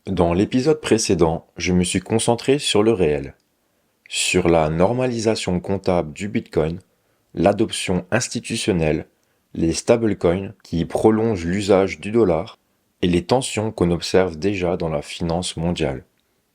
Dans l'épisode précédent, je me suis concentré sur le réel, sur la normalisation comptable du Bitcoin, l'adoption institutionnelle, les stablecoins qui prolongent l'usage du dollar et les tensions qu'on observe déjà dans la finance mondiale.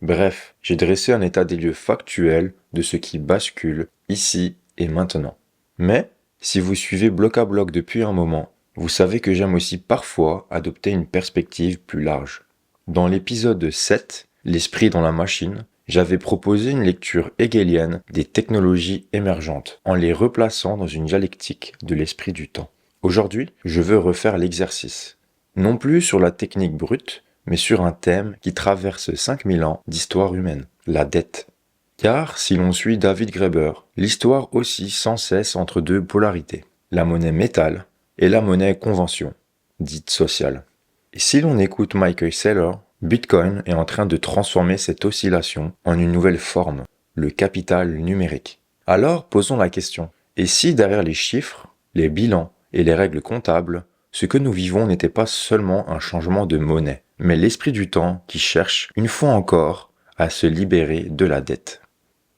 Bref, j'ai dressé un état des lieux factuel de ce qui bascule ici et maintenant. Mais, si vous suivez Bloc à Bloc depuis un moment, vous savez que j'aime aussi parfois adopter une perspective plus large. Dans l'épisode 7, L'esprit dans la machine, j'avais proposé une lecture hegelienne des technologies émergentes, en les replaçant dans une dialectique de l'esprit du temps. Aujourd'hui, je veux refaire l'exercice. Non plus sur la technique brute, mais sur un thème qui traverse 5000 ans d'histoire humaine, la dette. Car, si l'on suit David Graeber, l'histoire oscille sans cesse entre deux polarités, la monnaie métal et la monnaie convention, dite sociale. Et si l'on écoute Michael Saylor, Bitcoin est en train de transformer cette oscillation en une nouvelle forme, le capital numérique. Alors posons la question, et si derrière les chiffres, les bilans et les règles comptables, ce que nous vivons n'était pas seulement un changement de monnaie, mais l'esprit du temps qui cherche, une fois encore, à se libérer de la dette.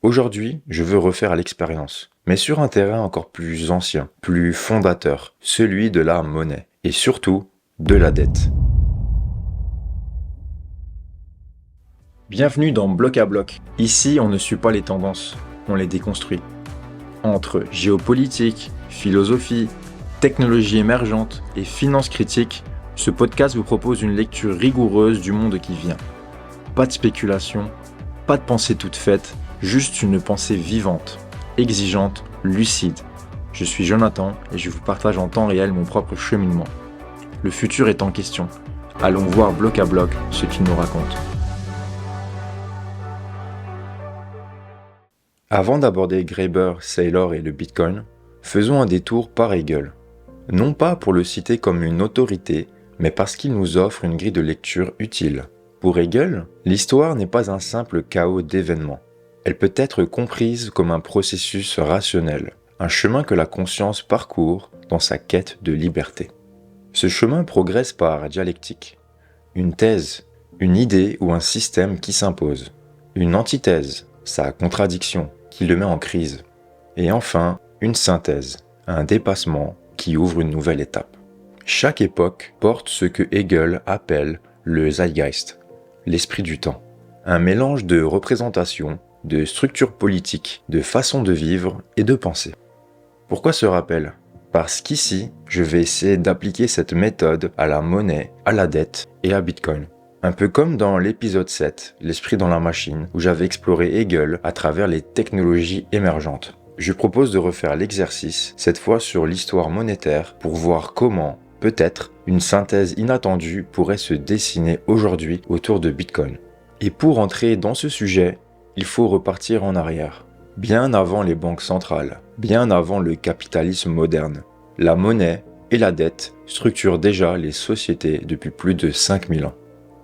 Aujourd'hui, je veux refaire l'expérience, mais sur un terrain encore plus ancien, plus fondateur, celui de la monnaie, et surtout de la dette. Bienvenue dans Bloc à Bloc. Ici, on ne suit pas les tendances, on les déconstruit. Entre géopolitique, philosophie, technologie émergente et finance critique, ce podcast vous propose une lecture rigoureuse du monde qui vient. Pas de spéculation, pas de pensée toute faite, juste une pensée vivante, exigeante, lucide. Je suis Jonathan et je vous partage en temps réel mon propre cheminement. Le futur est en question. Allons voir bloc à bloc ce qu'il nous raconte. Avant d'aborder Graeber, Saylor et le Bitcoin, faisons un détour par Hegel. Non pas pour le citer comme une autorité, mais parce qu'il nous offre une grille de lecture utile. Pour Hegel, l'histoire n'est pas un simple chaos d'événements. Elle peut être comprise comme un processus rationnel, un chemin que la conscience parcourt dans sa quête de liberté. Ce chemin progresse par dialectique. Une thèse, une idée ou un système qui s'impose. Une antithèse, sa contradiction, qui le met en crise. Et enfin, une synthèse, un dépassement qui ouvre une nouvelle étape. Chaque époque porte ce que Hegel appelle le Zeitgeist, l'esprit du temps. Un mélange de représentations, de structures politiques, de façons de vivre et de penser. Pourquoi ce rappel ? Parce qu'ici, je vais essayer d'appliquer cette méthode à la monnaie, à la dette et à Bitcoin. Un peu comme dans l'épisode 7, L'esprit dans la machine, où j'avais exploré Hegel à travers les technologies émergentes. Je propose de refaire l'exercice, cette fois sur l'histoire monétaire, pour voir comment, peut-être, une synthèse inattendue pourrait se dessiner aujourd'hui autour de Bitcoin. Et pour entrer dans ce sujet, il faut repartir en arrière. Bien avant les banques centrales, bien avant le capitalisme moderne, la monnaie et la dette structurent déjà les sociétés depuis plus de 5000 ans.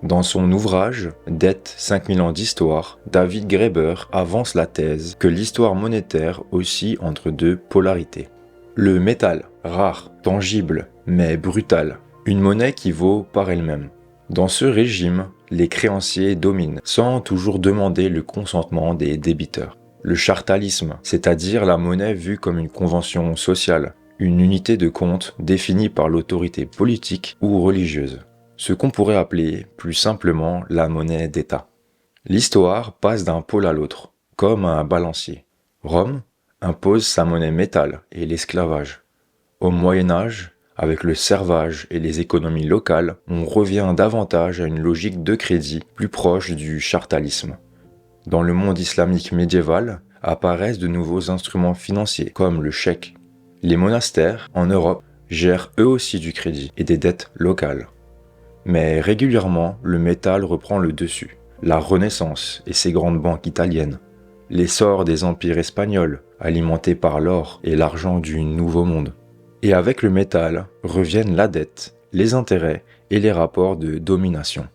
Dans son ouvrage « Dette, 5000 ans d'histoire », David Graeber avance la thèse que l'histoire monétaire oscille entre deux polarités. Le métal, rare, tangible, mais brutal, une monnaie qui vaut par elle-même. Dans ce régime, les créanciers dominent, sans toujours demander le consentement des débiteurs. Le chartalisme, c'est-à-dire la monnaie vue comme une convention sociale, une unité de compte définie par l'autorité politique ou religieuse. Ce qu'on pourrait appeler plus simplement la monnaie d'État. L'histoire passe d'un pôle à l'autre, comme un balancier. Rome impose sa monnaie métal et l'esclavage. Au Moyen-Âge, avec le servage et les économies locales, on revient davantage à une logique de crédit plus proche du chartalisme. Dans le monde islamique médiéval, apparaissent de nouveaux instruments financiers, comme le chèque. Les monastères, en Europe, gèrent eux aussi du crédit et des dettes locales. Mais régulièrement, le métal reprend le dessus. La Renaissance et ses grandes banques italiennes. L'essor des empires espagnols, alimentés par l'or et l'argent du Nouveau Monde. Et avec le métal reviennent la dette, les intérêts et les rapports de domination.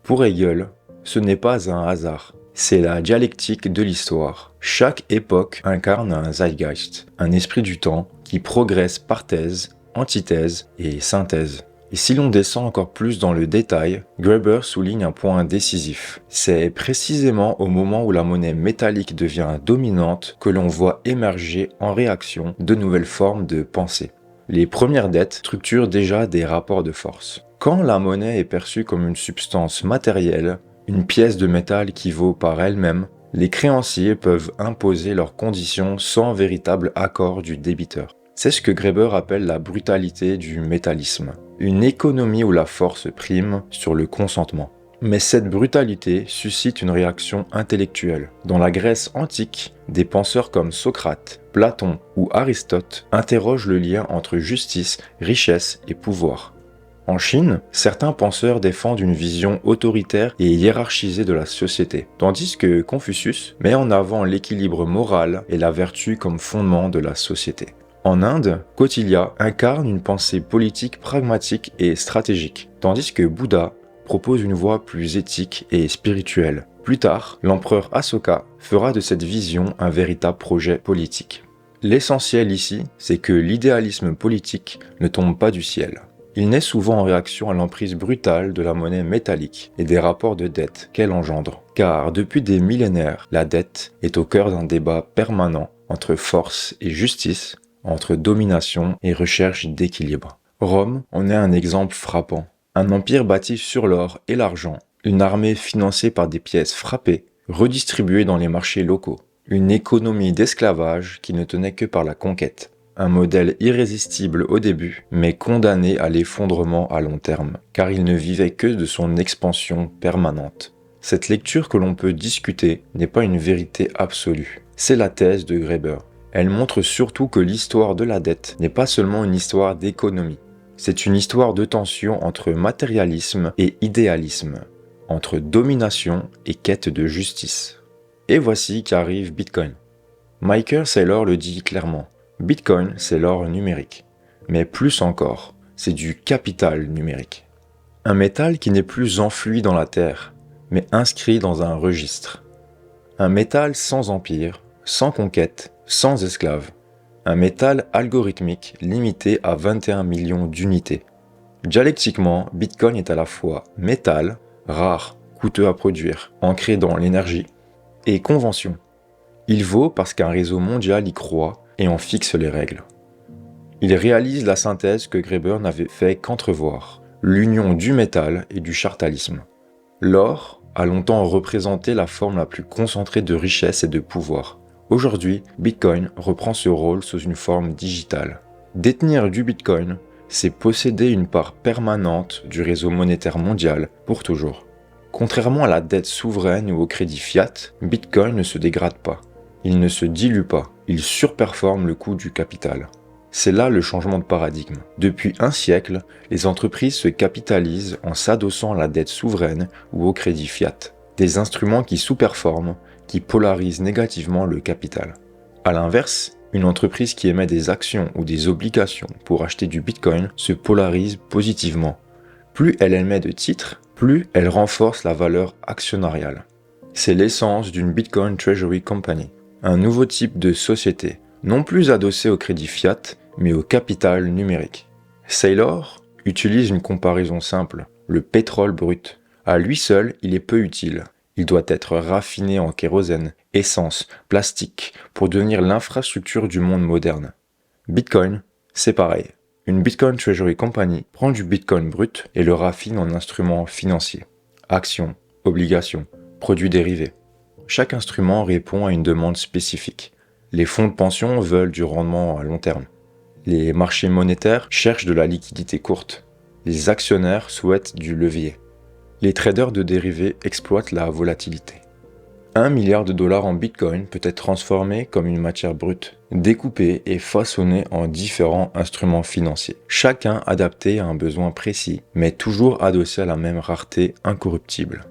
Pour Hegel, ce n'est pas un hasard. C'est la dialectique de l'histoire. Chaque époque incarne un Zeitgeist, un esprit du temps qui progresse par thèse, antithèse et synthèse. Et si l'on descend encore plus dans le détail, Graeber souligne un point décisif. C'est précisément au moment où la monnaie métallique devient dominante que l'on voit émerger en réaction de nouvelles formes de pensée. Les premières dettes structurent déjà des rapports de force. Quand la monnaie est perçue comme une substance matérielle, une pièce de métal qui vaut par elle-même, les créanciers peuvent imposer leurs conditions sans véritable accord du débiteur. C'est ce que Graeber appelle la brutalité du métallisme, une économie où la force prime sur le consentement. Mais cette brutalité suscite une réaction intellectuelle. Dans la Grèce antique, des penseurs comme Socrate, Platon ou Aristote interrogent le lien entre justice, richesse et pouvoir. En Chine, certains penseurs défendent une vision autoritaire et hiérarchisée de la société, tandis que Confucius met en avant l'équilibre moral et la vertu comme fondement de la société. En Inde, Kautilya incarne une pensée politique pragmatique et stratégique, tandis que Bouddha propose une voie plus éthique et spirituelle. Plus tard, l'empereur Asoka fera de cette vision un véritable projet politique. L'essentiel ici, c'est que l'idéalisme politique ne tombe pas du ciel. Il naît souvent en réaction à l'emprise brutale de la monnaie métallique et des rapports de dette qu'elle engendre. Car depuis des millénaires, la dette est au cœur d'un débat permanent entre force et justice, entre domination et recherche d'équilibre. Rome en est un exemple frappant. Un empire bâti sur l'or et l'argent, une armée financée par des pièces frappées, redistribuées dans les marchés locaux, une économie d'esclavage qui ne tenait que par la conquête. Un modèle irrésistible au début, mais condamné à l'effondrement à long terme, car il ne vivait que de son expansion permanente. Cette lecture que l'on peut discuter n'est pas une vérité absolue. C'est la thèse de Graeber. Elle montre surtout que l'histoire de la dette n'est pas seulement une histoire d'économie. C'est une histoire de tension entre matérialisme et idéalisme, entre domination et quête de justice. Et voici qu'arrive Bitcoin. Michael Saylor le dit clairement. Bitcoin, c'est l'or numérique. Mais plus encore, c'est du capital numérique. Un métal qui n'est plus enfoui dans la terre, mais inscrit dans un registre. Un métal sans empire, sans conquête, sans esclaves. Un métal algorithmique limité à 21 millions d'unités. Dialectiquement, Bitcoin est à la fois métal, rare, coûteux à produire, ancré dans l'énergie, et convention. Il vaut parce qu'un réseau mondial y croit et en fixe les règles. Il réalise la synthèse que Graeber n'avait fait qu'entrevoir, l'union du métal et du chartalisme. L'or a longtemps représenté la forme la plus concentrée de richesse et de pouvoir. Aujourd'hui, Bitcoin reprend ce rôle sous une forme digitale. Détenir du Bitcoin, c'est posséder une part permanente du réseau monétaire mondial pour toujours. Contrairement à la dette souveraine ou au crédit fiat, Bitcoin ne se dégrade pas. Il ne se dilue pas, il surperforme le coût du capital. C'est là le changement de paradigme. Depuis un siècle, les entreprises se capitalisent en s'adossant à la dette souveraine ou au crédit fiat. Des instruments qui sous-performent, qui polarisent négativement le capital. A l'inverse, une entreprise qui émet des actions ou des obligations pour acheter du Bitcoin se polarise positivement. Plus elle émet de titres, plus elle renforce la valeur actionnariale. C'est l'essence d'une Bitcoin Treasury Company, un nouveau type de société, non plus adossée au crédit fiat, mais au capital numérique. Saylor utilise une comparaison simple, le pétrole brut. À lui seul, il est peu utile. Il doit être raffiné en kérosène, essence, plastique, pour devenir l'infrastructure du monde moderne. Bitcoin, c'est pareil. Une Bitcoin Treasury Company prend du Bitcoin brut et le raffine en instruments financiers. Actions, obligations, produits dérivés. Chaque instrument répond à une demande spécifique. Les fonds de pension veulent du rendement à long terme. Les marchés monétaires cherchent de la liquidité courte. Les actionnaires souhaitent du levier. Les traders de dérivés exploitent la volatilité. 1 milliard de dollars en Bitcoin peut être transformé comme une matière brute, découpé et façonné en différents instruments financiers, chacun adapté à un besoin précis, mais toujours adossé à la même rareté incorruptible.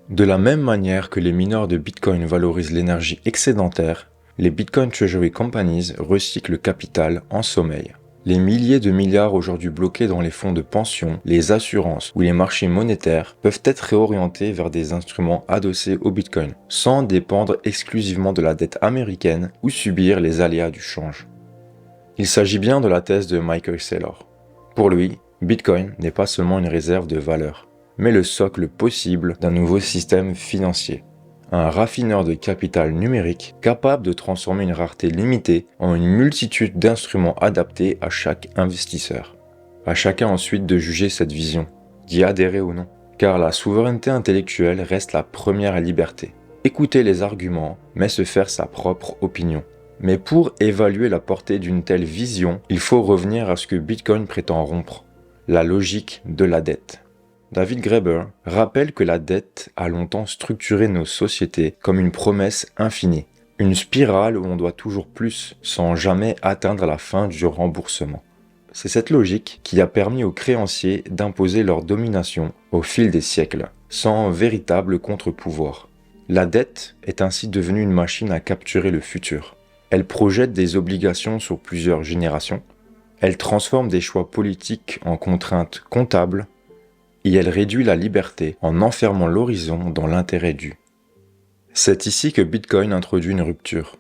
De la même manière que les mineurs de Bitcoin valorisent l'énergie excédentaire, les Bitcoin Treasury Companies recyclent le capital en sommeil. Les milliers de milliards aujourd'hui bloqués dans les fonds de pension, les assurances ou les marchés monétaires peuvent être réorientés vers des instruments adossés au Bitcoin, sans dépendre exclusivement de la dette américaine ou subir les aléas du change. Il s'agit bien de la thèse de Michael Saylor. Pour lui, Bitcoin n'est pas seulement une réserve de valeur, mais le socle possible d'un nouveau système financier. Un raffineur de capital numérique capable de transformer une rareté limitée en une multitude d'instruments adaptés à chaque investisseur. À chacun ensuite de juger cette vision, d'y adhérer ou non, car la souveraineté intellectuelle reste la première liberté. Écouter les arguments, mais se faire sa propre opinion. Mais pour évaluer la portée d'une telle vision, il faut revenir à ce que Bitcoin prétend rompre, la logique de la dette. David Graeber rappelle que la dette a longtemps structuré nos sociétés comme une promesse infinie, une spirale où on doit toujours plus sans jamais atteindre la fin du remboursement. C'est cette logique qui a permis aux créanciers d'imposer leur domination au fil des siècles, sans véritable contre-pouvoir. La dette est ainsi devenue une machine à capturer le futur. Elle projette des obligations sur plusieurs générations, elle transforme des choix politiques en contraintes comptables, et elle réduit la liberté en enfermant l'horizon dans l'intérêt dû. C'est ici que Bitcoin introduit une rupture.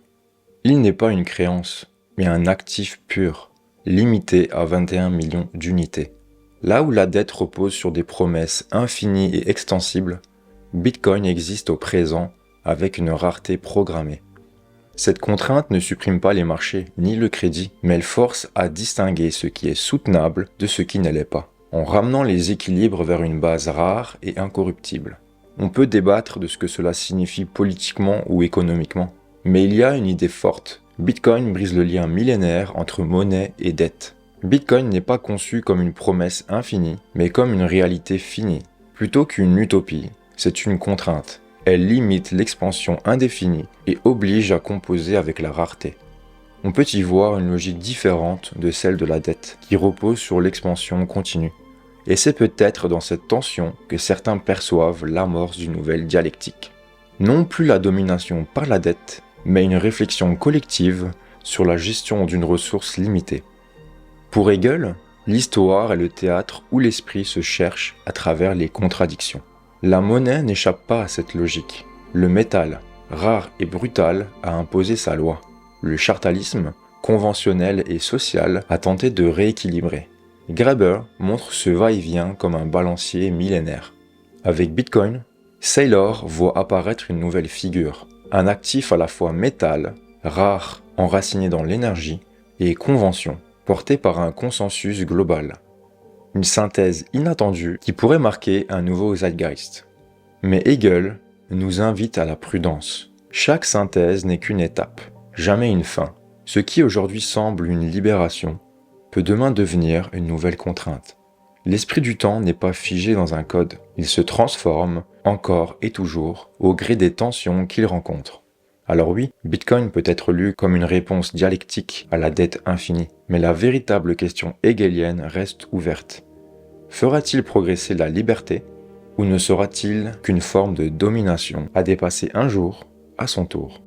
Il n'est pas une créance, mais un actif pur, limité à 21 millions d'unités. Là où la dette repose sur des promesses infinies et extensibles, Bitcoin existe au présent avec une rareté programmée. Cette contrainte ne supprime pas les marchés ni le crédit, mais elle force à distinguer ce qui est soutenable de ce qui ne l'est pas, en ramenant les équilibres vers une base rare et incorruptible. On peut débattre de ce que cela signifie politiquement ou économiquement, mais il y a une idée forte. Bitcoin brise le lien millénaire entre monnaie et dette. Bitcoin n'est pas conçu comme une promesse infinie, mais comme une réalité finie. Plutôt qu'une utopie, c'est une contrainte. Elle limite l'expansion indéfinie et oblige à composer avec la rareté. On peut y voir une logique différente de celle de la dette, qui repose sur l'expansion continue. Et c'est peut-être dans cette tension que certains perçoivent l'amorce d'une nouvelle dialectique. Non plus la domination par la dette, mais une réflexion collective sur la gestion d'une ressource limitée. Pour Hegel, l'histoire est le théâtre où l'esprit se cherche à travers les contradictions. La monnaie n'échappe pas à cette logique. Le métal, rare et brutal, a imposé sa loi. Le chartalisme, conventionnel et social, a tenté de rééquilibrer. Graeber montre ce va-et-vient comme un balancier millénaire. Avec Bitcoin, Saylor voit apparaître une nouvelle figure, un actif à la fois métal, rare, enraciné dans l'énergie, et convention, porté par un consensus global. Une synthèse inattendue qui pourrait marquer un nouveau zeitgeist. Mais Hegel nous invite à la prudence. Chaque synthèse n'est qu'une étape, jamais une fin. Ce qui aujourd'hui semble une libération peut demain devenir une nouvelle contrainte. L'esprit du temps n'est pas figé dans un code, il se transforme encore et toujours au gré des tensions qu'il rencontre. Alors oui, Bitcoin peut être lu comme une réponse dialectique à la dette infinie, mais la véritable question hegelienne reste ouverte. Fera-t-il progresser la liberté ou ne sera-t-il qu'une forme de domination à dépasser un jour à son tour ?